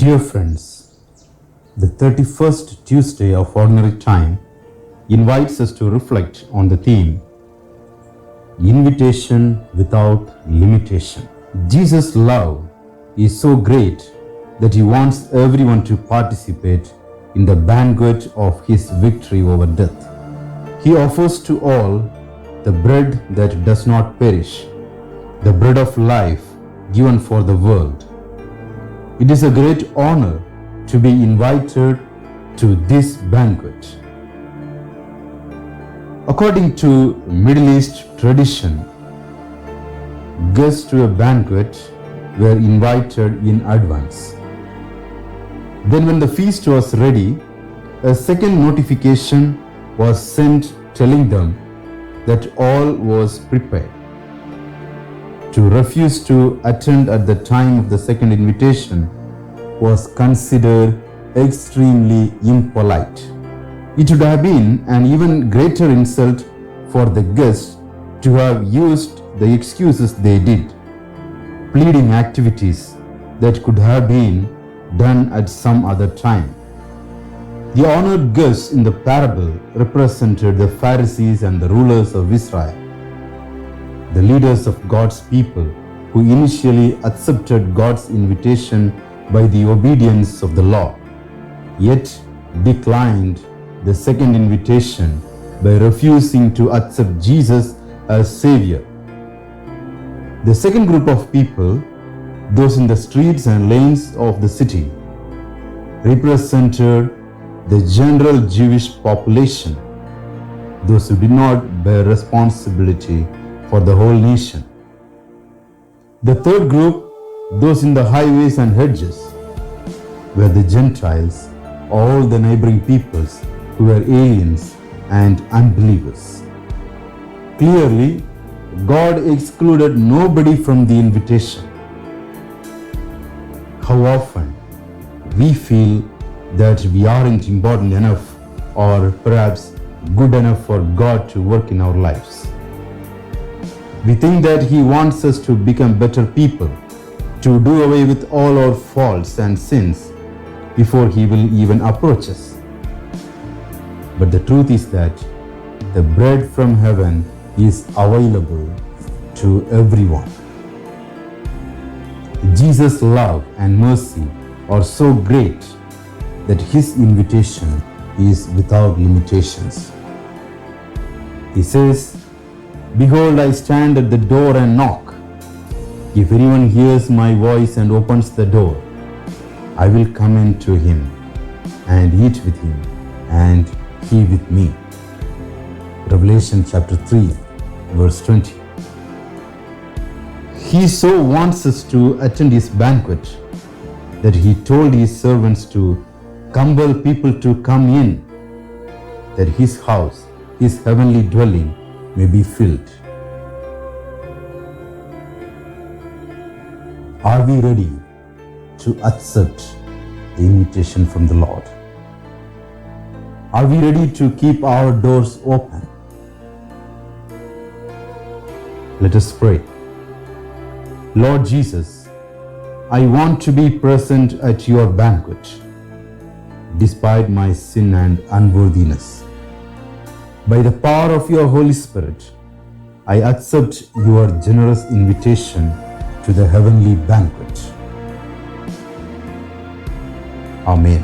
Dear friends, the 31st Tuesday of Ordinary Time invites us to reflect on the theme, Invitation Without Limitation. Jesus' love is so great that he wants everyone to participate in the banquet of his victory over death. He offers to all the bread that does not perish, the bread of life given for the world. It is a great honor to be invited to this banquet. According to Middle East tradition, guests to a banquet were invited in advance. Then when the feast was ready, a second notification was sent telling them that all was prepared. To refuse to attend at the time of the second invitation was considered extremely impolite. It would have been an even greater insult for the guests to have used the excuses they did, pleading activities that could have been done at some other time. The honored guests in the parable represented the Pharisees and the rulers of Israel, the leaders of God's people who initially accepted God's invitation by the obedience of the law, yet declined the second invitation by refusing to accept Jesus as Savior. The second group of people, those in the streets and lanes of the city, represented the general Jewish population, those who did not bear responsibility for the whole nation. The third group, those in the highways and hedges, were the Gentiles, all the neighboring peoples who were aliens and unbelievers. Clearly, God excluded nobody from the invitation. How often we feel that we aren't important enough or perhaps good enough for God to work in our lives. We think that He wants us to become better people, to do away with all our faults and sins before He will even approach us. But the truth is that the bread from heaven is available to everyone. Jesus' love and mercy are so great that His invitation is without limitations. He says, "Behold, I stand at the door and knock. If anyone hears my voice and opens the door, I will come in to him and eat with him and he with me." Revelation chapter 3, verse 20. He so wants us to attend His banquet that He told His servants to compel people to come in, that His house, His heavenly dwelling, may be filled. Are we ready to accept the invitation from the Lord? Are we ready to keep our doors open? Let us pray. Lord Jesus, I want to be present at your banquet, despite my sin and unworthiness. By the power of your Holy Spirit, I accept your generous invitation to the heavenly banquet. Amen.